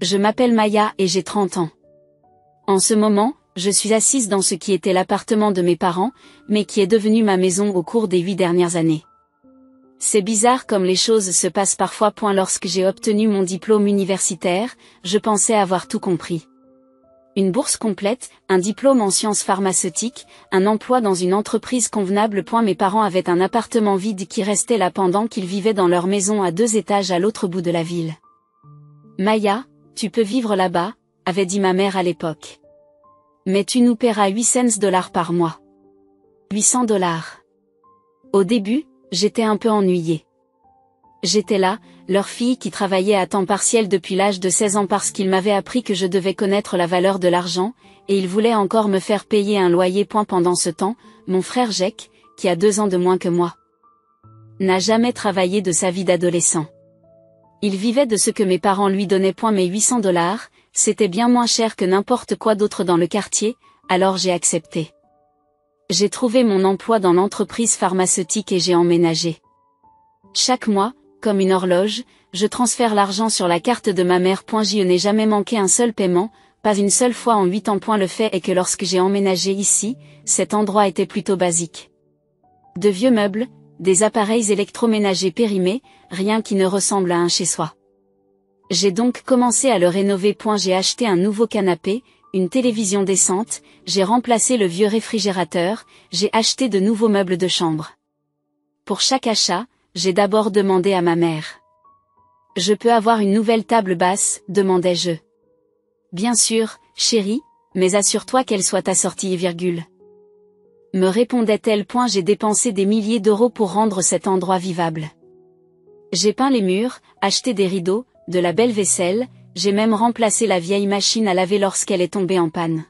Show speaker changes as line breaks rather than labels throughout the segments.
Je m'appelle Maya et j'ai 30 ans. En ce moment, je suis assise dans ce qui était l'appartement de mes parents, mais qui est devenu ma maison au cours des 8 dernières années. C'est bizarre comme les choses se passent parfois. Lorsque j'ai obtenu mon diplôme universitaire, je pensais avoir tout compris. Une bourse complète, un diplôme en sciences pharmaceutiques, un emploi dans une entreprise convenable. Mes parents avaient un appartement vide qui restait là pendant qu'ils vivaient dans leur maison à 2 étages à l'autre bout de la ville. Maya, tu peux vivre là-bas, avait dit ma mère à l'époque. Mais tu nous paieras 800 $ par mois. 800 $. Au début, j'étais un peu ennuyée. J'étais là, leur fille qui travaillait à temps partiel depuis l'âge de 16 ans parce qu'ils m'avaient appris que je devais connaître la valeur de l'argent, et ils voulaient encore me faire payer un loyer. Pendant ce temps, mon frère Jake, qui a 2 ans de moins que moi, n'a jamais travaillé de sa vie d'adolescent. Il vivait de ce que mes parents lui donnaient. Mes 800 $, c'était bien moins cher que n'importe quoi d'autre dans le quartier, alors j'ai accepté. J'ai trouvé mon emploi dans l'entreprise pharmaceutique et j'ai emménagé. Chaque mois, comme une horloge, je transfère l'argent sur la carte de ma mère. Je n'ai jamais manqué un seul paiement, pas une seule fois en 8 ans. Le fait est que lorsque j'ai emménagé ici, cet endroit était plutôt basique. De vieux meubles, des appareils électroménagers périmés, rien qui ne ressemble à un chez-soi. J'ai donc commencé à le rénover. J'ai acheté un nouveau canapé, une télévision décente, j'ai remplacé le vieux réfrigérateur, j'ai acheté de nouveaux meubles de chambre. Pour chaque achat, j'ai d'abord demandé à ma mère. « Je peux avoir une nouvelle table basse ?» demandai-je. « Bien sûr, chérie, mais assure-toi qu'elle soit assortie, me répondait-elle. J'ai dépensé des milliers d'euros pour rendre cet endroit vivable. J'ai peint les murs, acheté des rideaux, de la belle vaisselle, j'ai même remplacé la vieille machine à laver lorsqu'elle est tombée en panne.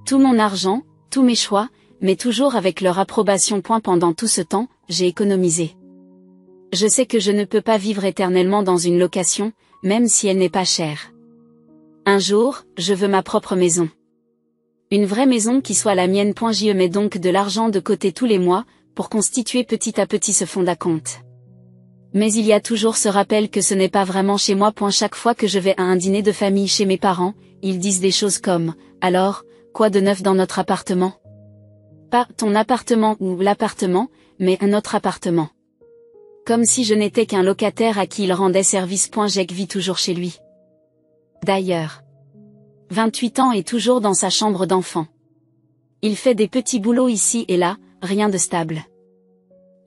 Tout mon argent, tous mes choix, mais toujours avec leur approbation. Pendant tout ce temps, j'ai économisé. Je sais que je ne peux pas vivre éternellement dans une location, même si elle n'est pas chère. Un jour, je veux ma propre maison. Une vraie maison qui soit la mienne. Je mets donc de l'argent de côté tous les mois, pour constituer petit à petit ce fonds d'acompte. Mais il y a toujours ce rappel que ce n'est pas vraiment chez moi. Chaque fois que je vais à un dîner de famille chez mes parents, ils disent des choses comme « Alors, quoi de neuf dans notre appartement ?» Pas « ton appartement » ou « l'appartement », mais « un autre appartement ». Comme si je n'étais qu'un locataire à qui il rendait service. Jake vit toujours chez lui. D'ailleurs, 28 ans et toujours dans sa chambre d'enfant. Il fait des petits boulots ici et là, rien de stable.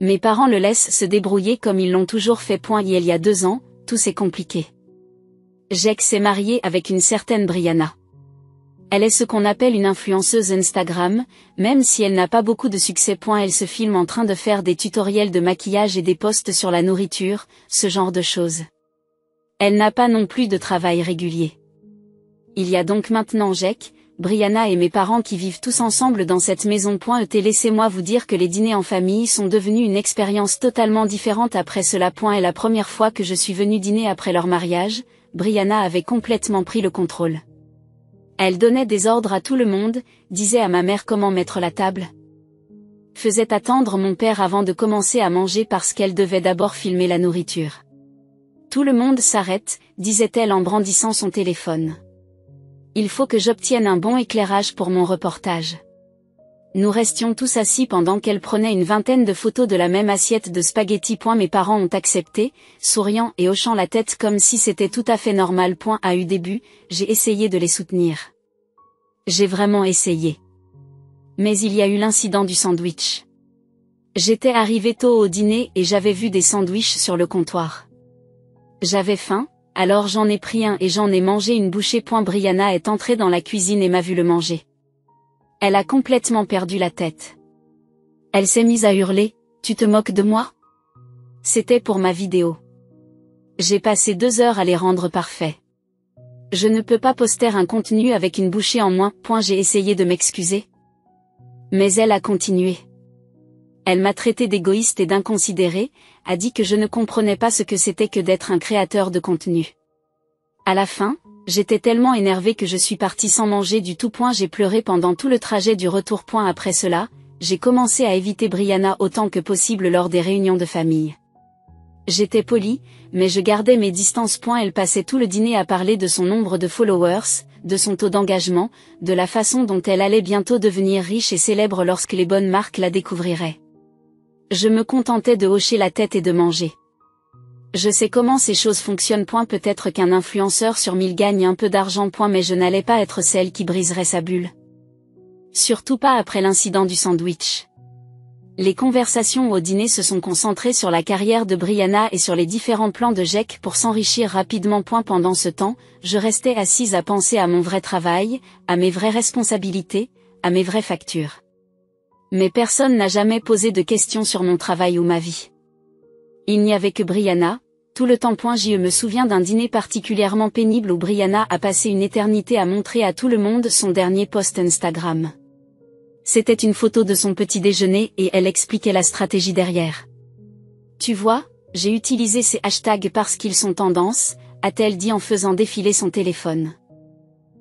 Mes parents le laissent se débrouiller comme ils l'ont toujours fait. Il y a 2 ans, tout s'est compliqué. Jake s'est marié avec une certaine Brianna. Elle est ce qu'on appelle une influenceuse Instagram, même si elle n'a pas beaucoup de succès. Elle se filme en train de faire des tutoriels de maquillage et des posts sur la nourriture, ce genre de choses. Elle n'a pas non plus de travail régulier. Il y a donc maintenant Jake, Brianna et mes parents qui vivent tous ensemble dans cette maison. Laissez-moi vous dire que les dîners en famille sont devenus une expérience totalement différente après cela. Et la première fois que je suis venue dîner après leur mariage, Brianna avait complètement pris le contrôle. Elle donnait des ordres à tout le monde, disait à ma mère comment mettre la table. Faisait attendre mon père avant de commencer à manger parce qu'elle devait d'abord filmer la nourriture. Tout le monde s'arrête, disait-elle en brandissant son téléphone. Il faut que j'obtienne un bon éclairage pour mon reportage. Nous restions tous assis pendant qu'elle prenait une vingtaine de photos de la même assiette de spaghettis. Mes parents ont accepté, souriant et hochant la tête comme si c'était tout à fait normal. À eu début, j'ai essayé de les soutenir. J'ai vraiment essayé. Mais il y a eu l'incident du sandwich. J'étais arrivée tôt au dîner et j'avais vu des sandwichs sur le comptoir. J'avais faim, alors j'en ai pris un et j'en ai mangé une bouchée. Brianna est entrée dans la cuisine et m'a vu le manger. Elle a complètement perdu la tête. Elle s'est mise à hurler, « Tu te moques de moi ?» C'était pour ma vidéo. J'ai passé 2 heures à les rendre parfaits. Je ne peux pas poster un contenu avec une bouchée en moins. J'ai essayé de m'excuser. Mais elle a continué. Elle m'a traité d'égoïste et d'inconsidérée, a dit que je ne comprenais pas ce que c'était que d'être un créateur de contenu. À la fin, j'étais tellement énervée que je suis partie sans manger du tout. J'ai pleuré pendant tout le trajet du retour. Après cela, j'ai commencé à éviter Brianna autant que possible lors des réunions de famille. J'étais polie, mais je gardais mes distances. Elle passait tout le dîner à parler de son nombre de followers, de son taux d'engagement, de la façon dont elle allait bientôt devenir riche et célèbre lorsque les bonnes marques la découvriraient. Je me contentais de hocher la tête et de manger. Je sais comment ces choses fonctionnent. Peut-être qu'un influenceur sur 1000 gagne un peu d'argent. Mais je n'allais pas être celle qui briserait sa bulle. Surtout pas après l'incident du sandwich. Les conversations au dîner se sont concentrées sur la carrière de Brianna et sur les différents plans de Jake pour s'enrichir rapidement. Pendant ce temps, je restais assise à penser à mon vrai travail, à mes vraies responsabilités, à mes vraies factures. Mais personne n'a jamais posé de questions sur mon travail ou ma vie. Il n'y avait que Brianna, tout le temps. Je me souviens d'un dîner particulièrement pénible où Brianna a passé une éternité à montrer à tout le monde son dernier post Instagram. C'était une photo de son petit déjeuner et elle expliquait la stratégie derrière. Tu vois, j'ai utilisé ces hashtags parce qu'ils sont tendance, a-t-elle dit en faisant défiler son téléphone.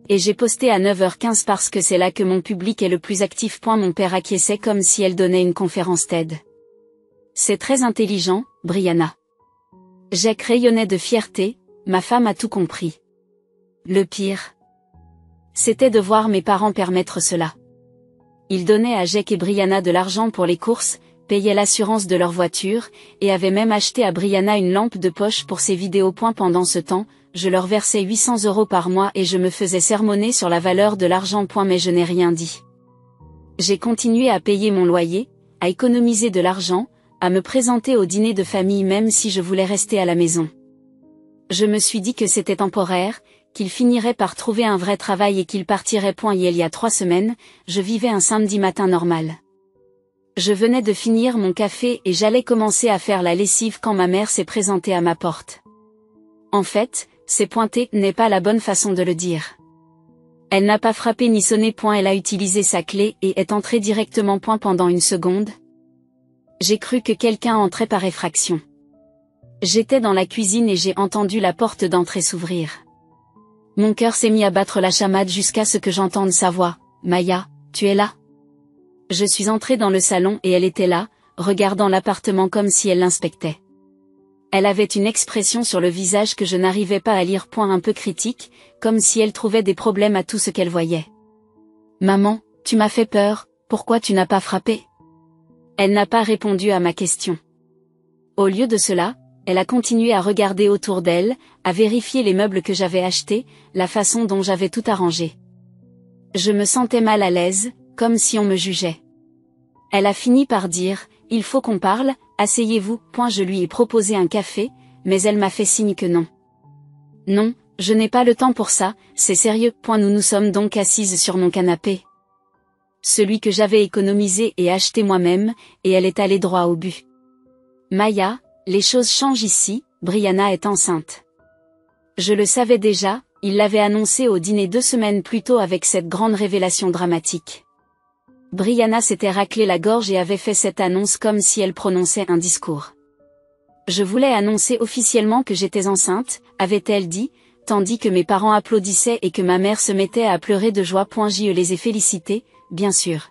Et j'ai posté à 9h15 parce que c'est là que mon public est le plus actif. Mon père acquiesçait comme si elle donnait une conférence TED. C'est très intelligent, Brianna. Jake rayonnait de fierté, ma femme a tout compris. Le pire, c'était de voir mes parents permettre cela. Ils donnaient à Jake et Brianna de l'argent pour les courses, payaient l'assurance de leur voiture, et avaient même acheté à Brianna une lampe de poche pour ses vidéos. Pendant ce temps, je leur versais 800 € par mois et je me faisais sermonner sur la valeur de l'argent. Mais je n'ai rien dit. J'ai continué à payer mon loyer, à économiser de l'argent, à me présenter au dîner de famille même si je voulais rester à la maison. Je me suis dit que c'était temporaire, qu'il finirait par trouver un vrai travail et qu'il partirait. Et il y a 3 semaines, je vivais un samedi matin normal. Je venais de finir mon café et j'allais commencer à faire la lessive quand ma mère s'est présentée à ma porte. En fait, c'est pointé n'est pas la bonne façon de le dire. Elle n'a pas frappé ni sonné. Elle a utilisé sa clé et est entrée directement. Pendant une seconde, j'ai cru que quelqu'un entrait par effraction. J'étais dans la cuisine et j'ai entendu la porte d'entrée s'ouvrir. Mon cœur s'est mis à battre la chamade jusqu'à ce que j'entende sa voix. « Maya, tu es là ?» Je suis entrée dans le salon et elle était là, regardant l'appartement comme si elle l'inspectait. Elle avait une expression sur le visage que je n'arrivais pas à lire. Un peu critique, comme si elle trouvait des problèmes à tout ce qu'elle voyait. « Maman, tu m'as fait peur, pourquoi tu n'as pas frappé ?» Elle n'a pas répondu à ma question. Au lieu de cela, elle a continué à regarder autour d'elle, à vérifier les meubles que j'avais achetés, la façon dont j'avais tout arrangé. Je me sentais mal à l'aise, comme si on me jugeait. Elle a fini par dire « Il faut qu'on parle, asseyez-vous ». Je lui ai proposé un café, mais elle m'a fait signe que non. « Non, je n'ai pas le temps pour ça, c'est sérieux. » Nous nous sommes donc assises sur mon canapé. Celui que j'avais économisé et acheté moi-même, et elle est allée droit au but. « Maya, les choses changent ici, Brianna est enceinte. » Je le savais déjà, il l'avait annoncé au dîner 2 semaines plus tôt avec cette grande révélation dramatique. Brianna s'était raclé la gorge et avait fait cette annonce comme si elle prononçait un discours. « Je voulais annoncer officiellement que j'étais enceinte », avait-elle dit, tandis que mes parents applaudissaient et que ma mère se mettait à pleurer de joie. Je les ai félicités, bien sûr.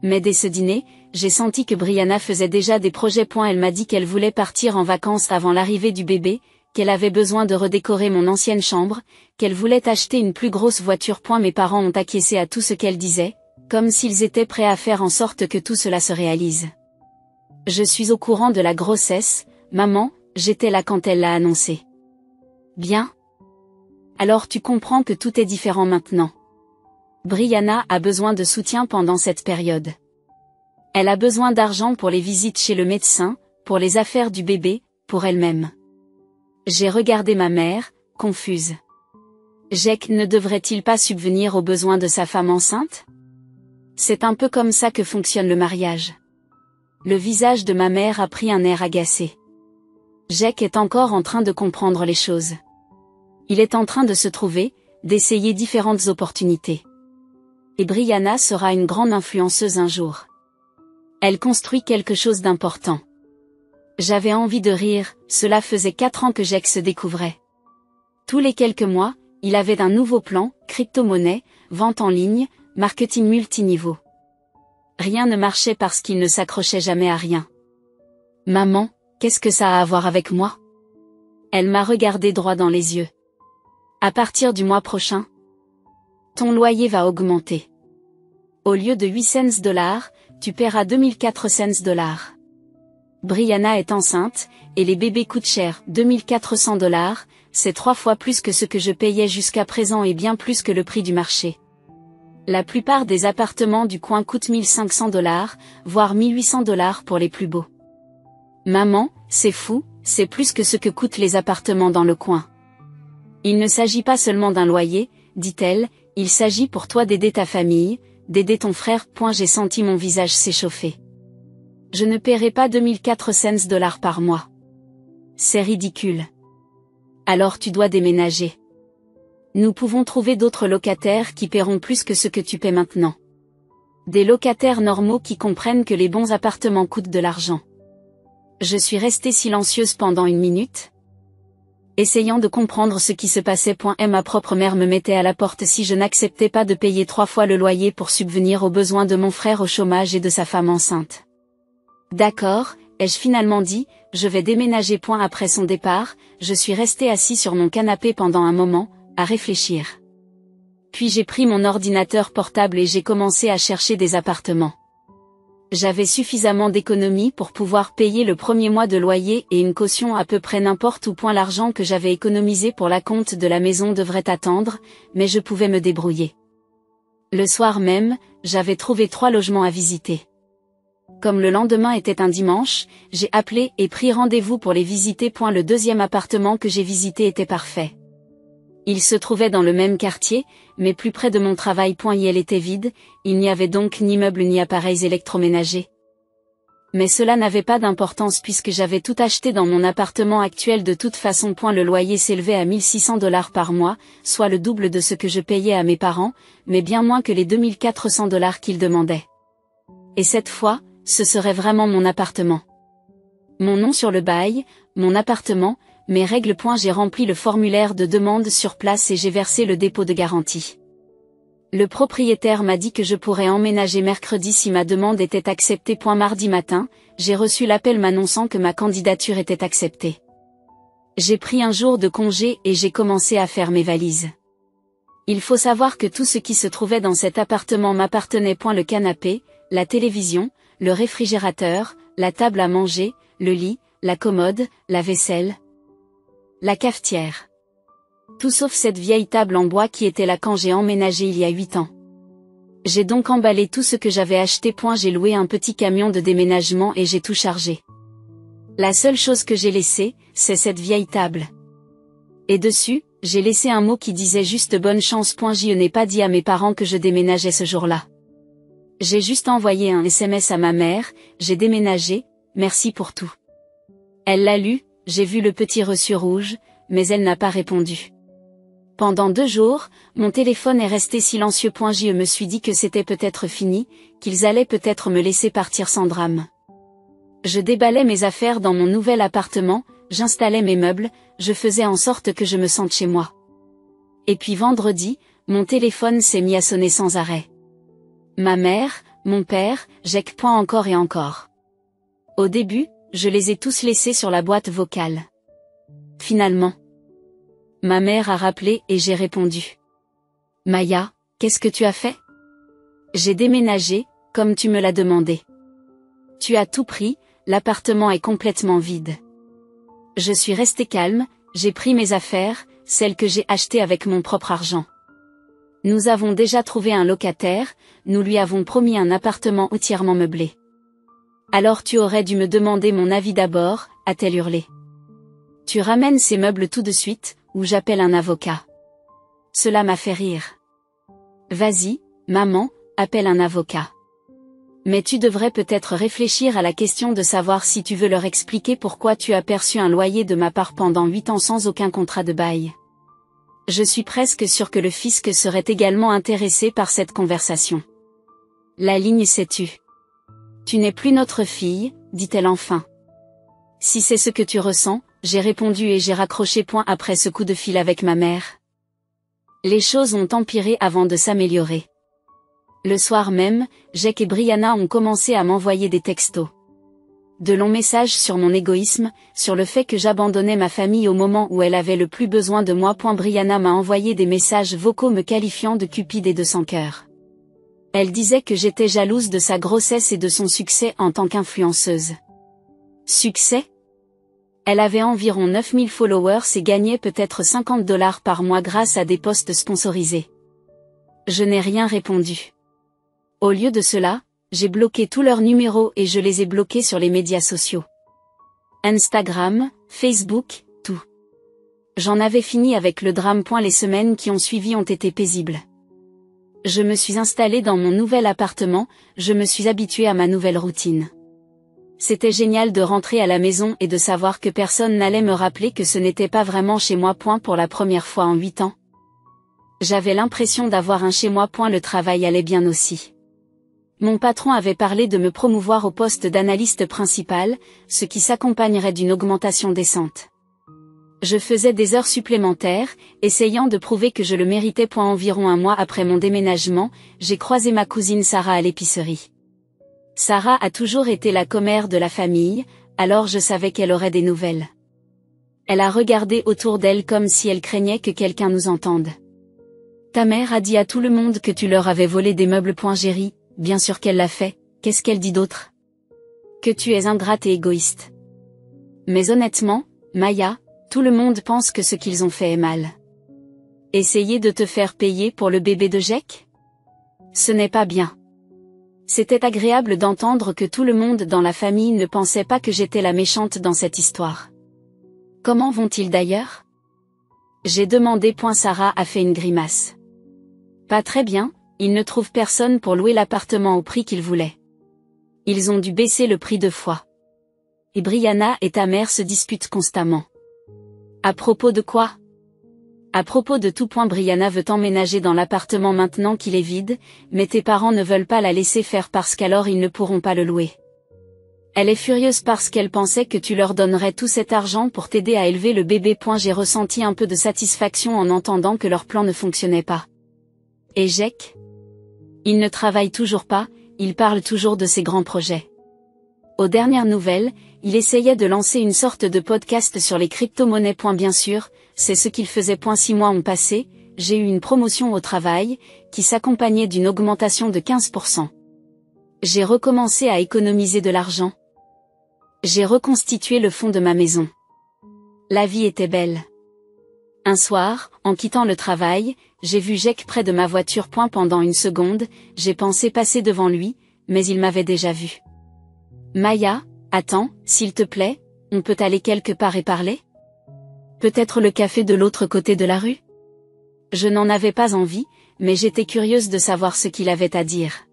Mais dès ce dîner, j'ai senti que Brianna faisait déjà des projets. Elle m'a dit qu'elle voulait partir en vacances avant l'arrivée du bébé, qu'elle avait besoin de redécorer mon ancienne chambre, qu'elle voulait acheter une plus grosse voiture. Mes parents ont acquiescé à tout ce qu'elle disait, comme s'ils étaient prêts à faire en sorte que tout cela se réalise. Je suis au courant de la grossesse, maman, j'étais là quand elle l'a annoncé. Bien. Alors tu comprends que tout est différent maintenant. Brianna a besoin de soutien pendant cette période. Elle a besoin d'argent pour les visites chez le médecin, pour les affaires du bébé, pour elle-même. J'ai regardé ma mère, confuse. Jake ne devrait-il pas subvenir aux besoins de sa femme enceinte ? C'est un peu comme ça que fonctionne le mariage. Le visage de ma mère a pris un air agacé. Jake est encore en train de comprendre les choses. Il est en train de se trouver, d'essayer différentes opportunités. Et Brianna sera une grande influenceuse un jour. Elle construit quelque chose d'important. J'avais envie de rire, cela faisait 4 ans que Jake se découvrait. Tous les quelques mois, il avait un nouveau plan, crypto-monnaie, vente en ligne, marketing multiniveau. Rien ne marchait parce qu'il ne s'accrochait jamais à rien. Maman, Qu'est-ce que ça a à voir avec moi? Elle m'a regardé droit dans les yeux. À partir du mois prochain, ton loyer va augmenter. Au lieu de 8 cents dollars, tu paieras 2004 cents dollars. Brianna est enceinte, et les bébés coûtent cher, 2400 dollars, c'est 3 fois plus que ce que je payais jusqu'à présent et bien plus que le prix du marché. La plupart des appartements du coin coûtent 1500 dollars, voire 1800 dollars pour les plus beaux. Maman, c'est fou, c'est plus que ce que coûtent les appartements dans le coin. Il ne s'agit pas seulement d'un loyer, dit-elle, il s'agit pour toi d'aider ta famille, d'aider ton frère. J'ai senti mon visage s'échauffer. Je ne paierai pas 2004 cents dollars par mois. C'est ridicule. Alors tu dois déménager. Nous pouvons trouver d'autres locataires qui paieront plus que ce que tu paies maintenant. Des locataires normaux qui comprennent que les bons appartements coûtent de l'argent. Je suis restée silencieuse pendant 1 minute, essayant de comprendre ce qui se passait. Ma propre mère me mettait à la porte si je n'acceptais pas de payer 3 fois le loyer pour subvenir aux besoins de mon frère au chômage et de sa femme enceinte. D'accord, ai-je finalement dit, je vais déménager. Après son départ, je suis restée assis sur mon canapé pendant un moment, à réfléchir. Puis j'ai pris mon ordinateur portable et j'ai commencé à chercher des appartements. J'avais suffisamment d'économies pour pouvoir payer le premier mois de loyer et une caution à peu près n'importe où. L'argent que j'avais économisé pour la compte de la maison devrait attendre, mais je pouvais me débrouiller. Le soir même, j'avais trouvé 3 logements à visiter. Comme le lendemain était un dimanche, j'ai appelé et pris rendez-vous pour les visiter. Le deuxième appartement que j'ai visité était parfait. Il se trouvait dans le même quartier, mais plus près de mon travail. Elle était vide, il n'y avait donc ni meubles ni appareils électroménagers. Mais cela n'avait pas d'importance puisque j'avais tout acheté dans mon appartement actuel de toute façon. Le loyer s'élevait à 1600 dollars par mois, soit le double de ce que je payais à mes parents, mais bien moins que les 2400 dollars qu'ils demandaient. Et cette fois, ce serait vraiment mon appartement. Mon nom sur le bail, mon appartement, mes règles. J'ai rempli le formulaire de demande sur place et j'ai versé le dépôt de garantie. Le propriétaire m'a dit que je pourrais emménager mercredi si ma demande était acceptée. Mardi matin, j'ai reçu l'appel m'annonçant que ma candidature était acceptée. J'ai pris un jour de congé et j'ai commencé à faire mes valises. Il faut savoir que tout ce qui se trouvait dans cet appartement m'appartenait. Le canapé, la télévision, le réfrigérateur, la table à manger, le lit, la commode, la vaisselle, la cafetière. Tout sauf cette vieille table en bois qui était là quand j'ai emménagé il y a 8 ans. J'ai donc emballé tout ce que j'avais acheté. J'ai loué un petit camion de déménagement et j'ai tout chargé. La seule chose que j'ai laissée, c'est cette vieille table. Et dessus, j'ai laissé un mot qui disait juste bonne chance. Je n'ai pas dit à mes parents que je déménageais ce jour-là. J'ai juste envoyé un SMS à ma mère, j'ai déménagé, merci pour tout. Elle l'a lu, j'ai vu le petit reçu rouge, mais elle n'a pas répondu. Pendant 2 jours, mon téléphone est resté silencieux. Je me suis dit que c'était peut-être fini, qu'ils allaient peut-être me laisser partir sans drame. Je déballais mes affaires dans mon nouvel appartement, j'installais mes meubles, je faisais en sorte que je me sente chez moi. Et puis vendredi, mon téléphone s'est mis à sonner sans arrêt. Ma mère, mon père, Jake. Encore et encore. Au début, je les ai tous laissés sur la boîte vocale. Finalement, ma mère a rappelé et j'ai répondu. Maya, qu'est-ce que tu as fait? J'ai déménagé, comme tu me l'as demandé. Tu as tout pris, l'appartement est complètement vide. Je suis restée calme, j'ai pris mes affaires, celles que j'ai achetées avec mon propre argent. Nous avons déjà trouvé un locataire, nous lui avons promis un appartement entièrement meublé. Alors tu aurais dû me demander mon avis d'abord, a-t-elle hurlé. Tu ramènes ces meubles tout de suite, ou j'appelle un avocat. Cela m'a fait rire. Vas-y, maman, appelle un avocat. Mais tu devrais peut-être réfléchir à la question de savoir si tu veux leur expliquer pourquoi tu as perçu un loyer de ma part pendant 8 ans sans aucun contrat de bail. Je suis presque sûre que le fisc serait également intéressé par cette conversation. La ligne s'est tue. Tu n'es plus notre fille, dit-elle enfin. Si c'est ce que tu ressens, j'ai répondu et j'ai raccroché. Après ce coup de fil avec ma mère. Les choses ont empiré avant de s'améliorer. Le soir même, Jake et Brianna ont commencé à m'envoyer des textos. de longs messages sur mon égoïsme, sur le fait que j'abandonnais ma famille au moment où elle avait le plus besoin de moi. Brianna m'a envoyé des messages vocaux me qualifiant de cupide et de sans cœur. Elle disait que j'étais jalouse de sa grossesse et de son succès en tant qu'influenceuse. Succès ? Elle avait environ 9000 followers et gagnait peut-être $50 par mois grâce à des posts sponsorisés. Je n'ai rien répondu. Au lieu de cela, j'ai bloqué tous leurs numéros et je les ai bloqués sur les médias sociaux. Instagram, Facebook, tout. J'en avais fini avec le drame. Les semaines qui ont suivi ont été paisibles. Je me suis installée dans mon nouvel appartement, je me suis habituée à ma nouvelle routine. C'était génial de rentrer à la maison et de savoir que personne n'allait me rappeler que ce n'était pas vraiment chez moi. Pour la première fois en 8 ans. J'avais l'impression d'avoir un chez moi. Le travail allait bien aussi. Mon patron avait parlé de me promouvoir au poste d'analyste principal, ce qui s'accompagnerait d'une augmentation décente. Je faisais des heures supplémentaires, essayant de prouver que je le méritais. Environ un mois après mon déménagement, j'ai croisé ma cousine Sarah à l'épicerie. Sarah a toujours été la commère de la famille, alors je savais qu'elle aurait des nouvelles. Elle a regardé autour d'elle comme si elle craignait que quelqu'un nous entende. Ta mère a dit à tout le monde que tu leur avais volé des meubles. Géry, bien sûr qu'elle l'a fait, qu'est-ce qu'elle dit d'autre ? Que tu es ingrate et égoïste. Mais honnêtement, Maya, tout le monde pense que ce qu'ils ont fait est mal. Essayer de te faire payer pour le bébé de Jack ? Ce n'est pas bien. C'était agréable d'entendre que tout le monde dans la famille ne pensait pas que j'étais la méchante dans cette histoire. Comment vont-ils d'ailleurs ? J'ai demandé. Sarah a fait une grimace. Pas très bien, ils ne trouvent personne pour louer l'appartement au prix qu'ils voulaient. Ils ont dû baisser le prix 2 fois. Et Brianna et ta mère se disputent constamment. À propos de quoi ? À propos de tout. Brianna veut emménager dans l'appartement maintenant qu'il est vide, mais tes parents ne veulent pas la laisser faire parce qu'alors ils ne pourront pas le louer. Elle est furieuse parce qu'elle pensait que tu leur donnerais tout cet argent pour t'aider à élever le bébé. J'ai ressenti un peu de satisfaction en entendant que leur plan ne fonctionnait pas. Et Jack ? Il ne travaille toujours pas, il parle toujours de ses grands projets. Aux dernières nouvelles, il essayait de lancer une sorte de podcast sur les crypto-monnaies. Bien sûr, c'est ce qu'il faisait. 6 mois ont passé, j'ai eu une promotion au travail, qui s'accompagnait d'une augmentation de 15%. J'ai recommencé à économiser de l'argent. J'ai reconstitué le fond de ma maison. La vie était belle. Un soir, en quittant le travail, j'ai vu Jack près de ma voiture. Pendant une seconde, j'ai pensé passer devant lui, mais il m'avait déjà vu. Maya, attends, s'il te plaît, on peut aller quelque part et parler ? Peut-être le café de l'autre côté de la rue ? Je n'en avais pas envie, mais j'étais curieuse de savoir ce qu'il avait à dire.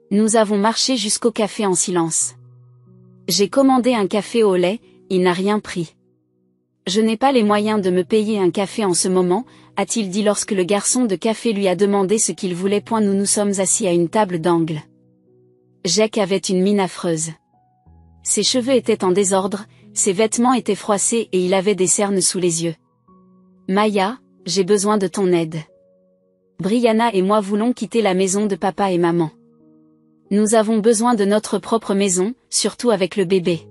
Nous avons marché jusqu'au café en silence. J'ai commandé un café au lait, il n'a rien pris. Je n'ai pas les moyens de me payer un café en ce moment, a-t-il dit lorsque le garçon de café lui a demandé ce qu'il voulait. Nous nous sommes assis à une table d'angle. Jack avait une mine affreuse. Ses cheveux étaient en désordre, ses vêtements étaient froissés et il avait des cernes sous les yeux. Maya, j'ai besoin de ton aide. Brianna et moi voulons quitter la maison de papa et maman. Nous avons besoin de notre propre maison, surtout avec le bébé.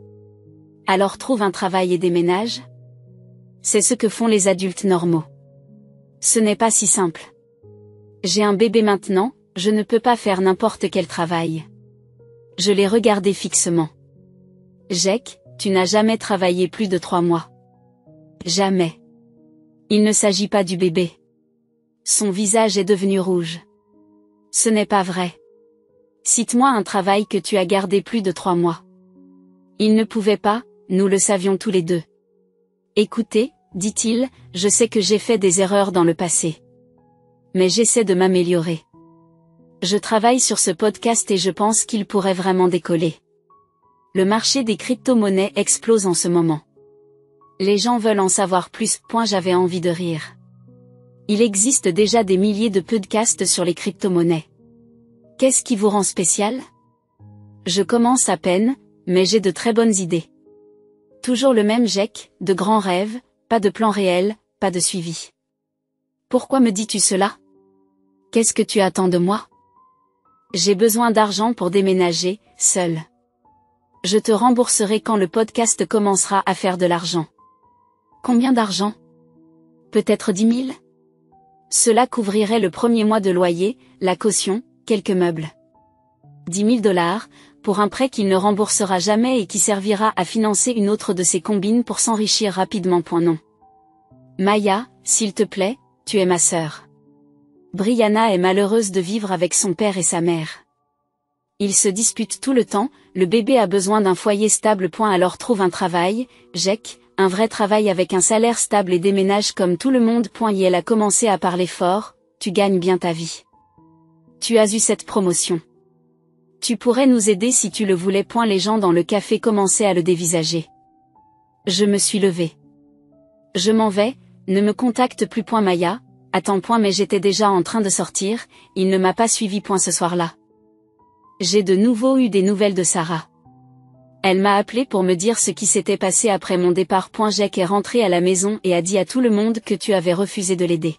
Alors trouve un travail et déménage. C'est ce que font les adultes normaux. Ce n'est pas si simple. J'ai un bébé maintenant, je ne peux pas faire n'importe quel travail. Je l'ai regardé fixement. Jack, tu n'as jamais travaillé plus de 3 mois. Jamais. Il ne s'agit pas du bébé. Son visage est devenu rouge. Ce n'est pas vrai. Cite-moi un travail que tu as gardé plus de 3 mois. Il ne pouvait pas, nous le savions tous les deux. Écoutez, dit-il, je sais que j'ai fait des erreurs dans le passé. Mais j'essaie de m'améliorer. Je travaille sur ce podcast et je pense qu'il pourrait vraiment décoller. Le marché des crypto-monnaies explose en ce moment. Les gens veulent en savoir plus. J'avais envie de rire. Il existe déjà des milliers de podcasts sur les crypto-monnaies. Qu'est-ce qui vous rend spécial ? Je commence à peine, mais j'ai de très bonnes idées. Toujours le même Jack, de grands rêves, pas de plan réel, pas de suivi. Pourquoi me dis-tu cela ? Qu'est-ce que tu attends de moi ? J'ai besoin d'argent pour déménager, seul. Je te rembourserai quand le podcast commencera à faire de l'argent. Combien d'argent? Peut-être 10 000? Cela couvrirait le premier mois de loyer, la caution, quelques meubles. 10 000 $, pour un prêt qu'il ne remboursera jamais et qui servira à financer une autre de ses combines pour s'enrichir rapidement. Non. Maya, s'il te plaît, tu es ma sœur. Brianna est malheureuse de vivre avec son père et sa mère. Ils se disputent tout le temps, le bébé a besoin d'un foyer stable. Alors trouve un travail, Jack, un vrai travail avec un salaire stable et déménage comme tout le monde. Et elle a commencé à parler fort, tu gagnes bien ta vie. Tu as eu cette promotion. Tu pourrais nous aider si tu le voulais. Les gens dans le café commençaient à le dévisager. Je me suis levée. Je m'en vais, ne me contacte plus. Maya, attends. Mais j'étais déjà en train de sortir, il ne m'a pas suivi. Ce soir-là. J'ai de nouveau eu des nouvelles de Sarah. Elle m'a appelé pour me dire ce qui s'était passé après mon départ. Jack est rentré à la maison et a dit à tout le monde que tu avais refusé de l'aider.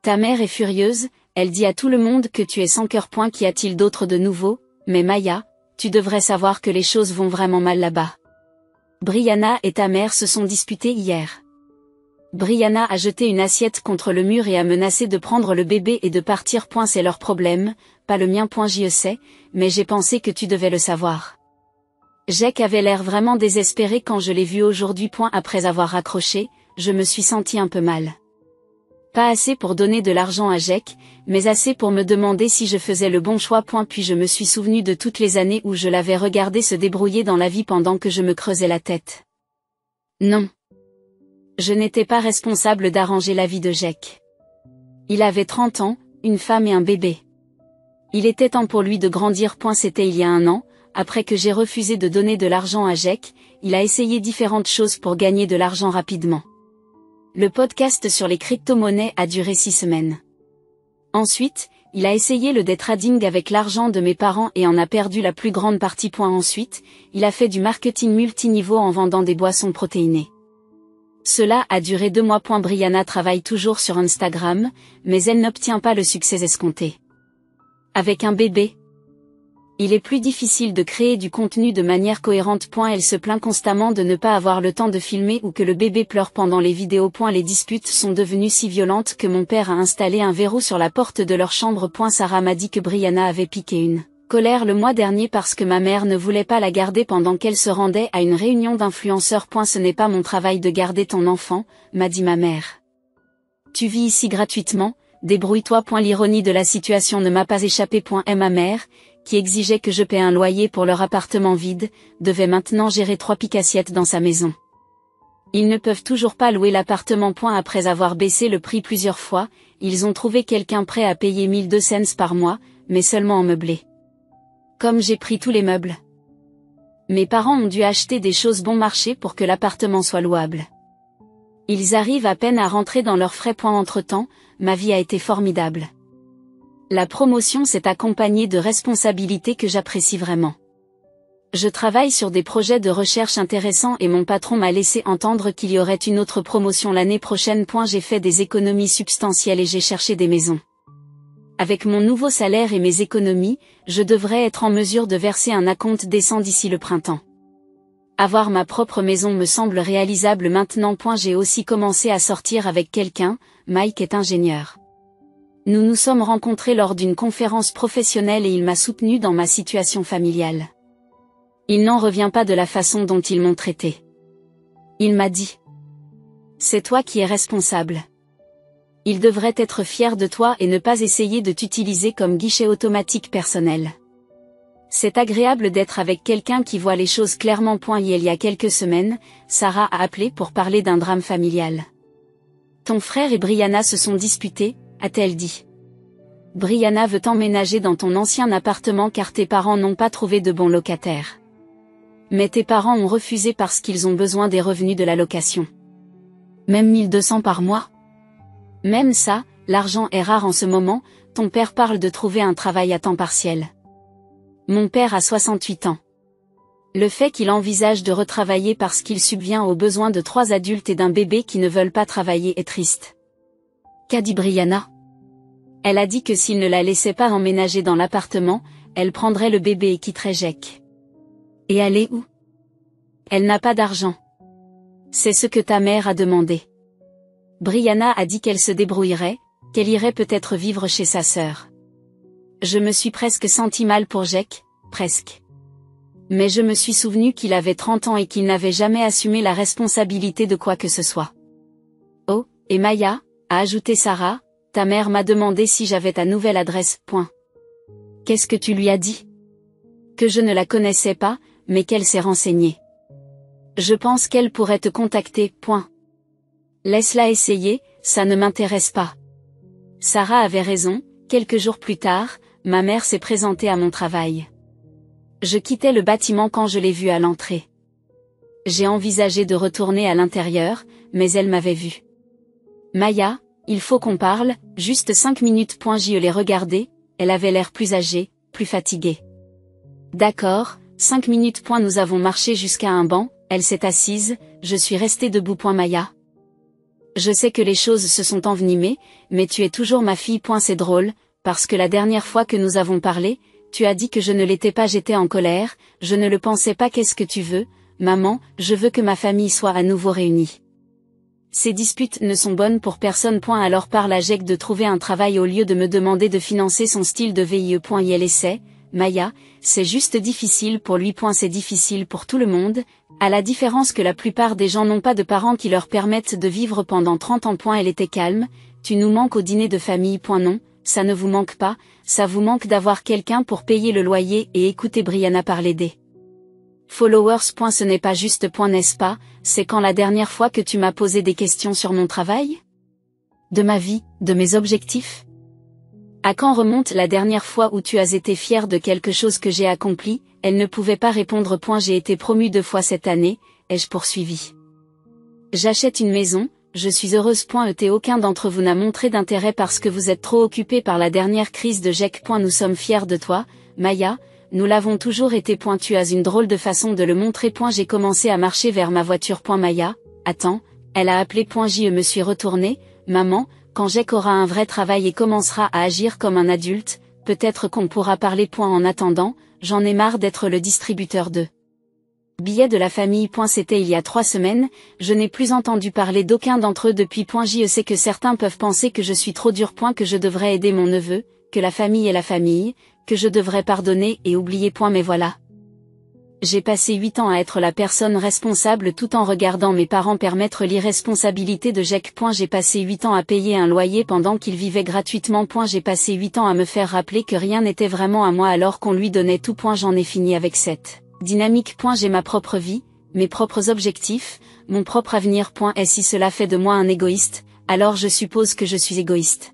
Ta mère est furieuse, elle dit à tout le monde que tu es sans cœur. Qu'y a-t-il d'autre de nouveau? Mais Maya, tu devrais savoir que les choses vont vraiment mal là-bas. Brianna et ta mère se sont disputées hier. Brianna a jeté une assiette contre le mur et a menacé de prendre le bébé et de partir. C'est leur problème, pas le mien. J'y sais, mais j'ai pensé que tu devais le savoir. Jack avait l'air vraiment désespéré quand je l'ai vu aujourd'hui. Après avoir raccroché, je me suis senti un peu mal. Pas assez pour donner de l'argent à Jack, mais assez pour me demander si je faisais le bon choix. Puis je me suis souvenu de toutes les années où je l'avais regardé se débrouiller dans la vie pendant que je me creusais la tête. Non. Je n'étais pas responsable d'arranger la vie de Jack. Il avait 30 ans, une femme et un bébé. Il était temps pour lui de grandir. C'était il y a 1 an, après que j'ai refusé de donner de l'argent à Jack, il a essayé différentes choses pour gagner de l'argent rapidement. Le podcast sur les crypto-monnaies a duré 6 semaines. Ensuite, il a essayé le day trading avec l'argent de mes parents et en a perdu la plus grande partie. Ensuite, il a fait du marketing multiniveau en vendant des boissons protéinées. Cela a duré 2 mois. Brianna travaille toujours sur Instagram, mais elle n'obtient pas le succès escompté. Avec un bébé, il est plus difficile de créer du contenu de manière cohérente. Elle se plaint constamment de ne pas avoir le temps de filmer ou que le bébé pleure pendant les vidéos. Les disputes sont devenues si violentes que mon père a installé un verrou sur la porte de leur chambre. Sarah m'a dit que Brianna avait piqué une colère le mois dernier parce que ma mère ne voulait pas la garder pendant qu'elle se rendait à une réunion d'influenceurs. Ce n'est pas mon travail de garder ton enfant, m'a dit ma mère. Tu vis ici gratuitement, débrouille-toi. L'ironie de la situation ne m'a pas échappé. Et ma mère, qui exigeait que je paie un loyer pour leur appartement vide, devait maintenant gérer 3 piques-assiettes dans sa maison. Ils ne peuvent toujours pas louer l'appartement. Après avoir baissé le prix plusieurs fois, ils ont trouvé quelqu'un prêt à payer 1200 cents par mois, mais seulement en meublé. Comme j'ai pris tous les meubles. Mes parents ont dû acheter des choses bon marché pour que l'appartement soit louable. Ils arrivent à peine à rentrer dans leurs frais. Entre-temps, ma vie a été formidable. La promotion s'est accompagnée de responsabilités que j'apprécie vraiment. Je travaille sur des projets de recherche intéressants et mon patron m'a laissé entendre qu'il y aurait une autre promotion l'année prochaine. J'ai fait des économies substantielles et j'ai cherché des maisons. Avec mon nouveau salaire et mes économies, je devrais être en mesure de verser un acompte décent d'ici le printemps. Avoir ma propre maison me semble réalisable maintenant. J'ai aussi commencé à sortir avec quelqu'un, Mike est ingénieur. Nous nous sommes rencontrés lors d'une conférence professionnelle et il m'a soutenu dans ma situation familiale. Il n'en revient pas de la façon dont ils m'ont traité. Il m'a dit. C'est toi qui es responsable. Il devrait être fier de toi et ne pas essayer de t'utiliser comme guichet automatique personnel. C'est agréable d'être avec quelqu'un qui voit les choses clairement. Il y a quelques semaines, Sarah a appelé pour parler d'un drame familial. Ton frère et Brianna se sont disputés, a-t-elle dit. Brianna veut emménager dans ton ancien appartement car tes parents n'ont pas trouvé de bons locataires. Mais tes parents ont refusé parce qu'ils ont besoin des revenus de la location. Même 1200 par mois? Même ça, l'argent est rare en ce moment. Ton père parle de trouver un travail à temps partiel. Mon père a 68 ans. Le fait qu'il envisage de retravailler parce qu'il subvient aux besoins de 3 adultes et d'un bébé qui ne veulent pas travailler est triste. Qu'a dit Brianna? Elle a dit que s'il ne la laissait pas emménager dans l'appartement, elle prendrait le bébé et quitterait Jack. Et elle est où? Elle n'a pas d'argent. C'est ce que ta mère a demandé. Brianna a dit qu'elle se débrouillerait, qu'elle irait peut-être vivre chez sa sœur. Je me suis presque senti mal pour Jake, presque. Mais je me suis souvenu qu'il avait 30 ans et qu'il n'avait jamais assumé la responsabilité de quoi que ce soit. Oh, et Maya, a ajouté Sarah, ta mère m'a demandé si j'avais ta nouvelle adresse, point. Qu'est-ce que tu lui as dit? Que je ne la connaissais pas, mais qu'elle s'est renseignée. Je pense qu'elle pourrait te contacter, point. Laisse-la essayer, ça ne m'intéresse pas. Sarah avait raison, quelques jours plus tard, ma mère s'est présentée à mon travail. Je quittais le bâtiment quand je l'ai vue à l'entrée. J'ai envisagé de retourner à l'intérieur, mais elle m'avait vue. Maya, il faut qu'on parle, juste 5 minutes. Je l'ai regardée, elle avait l'air plus âgée, plus fatiguée. D'accord, 5 minutes. Nous avons marché jusqu'à un banc, elle s'est assise, je suis restée debout. Maya. Je sais que les choses se sont envenimées, mais tu es toujours ma fille. C'est drôle, parce que la dernière fois que nous avons parlé, tu as dit que je ne l'étais pas. J'étais en colère, je ne le pensais pas. Qu'est-ce que tu veux, maman? Je veux que ma famille soit à nouveau réunie. Ces disputes ne sont bonnes pour personne. Alors parle à Jake de trouver un travail au lieu de me demander de financer son style de vie. Il essaie, Maya, c'est juste difficile pour lui. C'est difficile pour tout le monde, à la différence que la plupart des gens n'ont pas de parents qui leur permettent de vivre pendant 30 ans. Elle était calme, tu nous manques au dîner de famille. Non, ça ne vous manque pas, ça vous manque d'avoir quelqu'un pour payer le loyer et écouter Brianna parler des followers. Ce n'est pas juste. N'est-ce pas, c'est quand la dernière fois que tu m'as posé des questions sur mon travail? De ma vie, de mes objectifs? À quand remonte la dernière fois où tu as été fière de quelque chose que j'ai accompli? Elle ne pouvait pas répondre. J'ai été promue 2 fois cette année, ai-je poursuivi. J'achète une maison, je suis heureuse. Aucun d'entre vous n'a montré d'intérêt parce que vous êtes trop occupés par la dernière crise de Jake. Nous sommes fiers de toi, Maya, nous l'avons toujours été. Tu as une drôle de façon de le montrer. J'ai commencé à marcher vers ma voiture. Maya, attends, elle a appelé. Je me suis retournée, maman, quand Jake aura un vrai travail et commencera à agir comme un adulte, peut-être qu'on pourra parler. En attendant, j'en ai marre d'être le distributeur de billets de la famille. C'était il y a 3 semaines, je n'ai plus entendu parler d'aucun d'entre eux depuis. Je sais que certains peuvent penser que je suis trop dur. Que je devrais aider mon neveu, que la famille est la famille, que je devrais pardonner et oublier. Mais voilà. J'ai passé 8 ans à être la personne responsable tout en regardant mes parents permettre l'irresponsabilité de Jake. J'ai passé 8 ans à payer un loyer pendant qu'il vivait gratuitement. J'ai passé 8 ans à me faire rappeler que rien n'était vraiment à moi alors qu'on lui donnait tout. J'en ai fini avec cette dynamique. J'ai ma propre vie, mes propres objectifs, mon propre avenir. Et si cela fait de moi un égoïste, alors je suppose que je suis égoïste.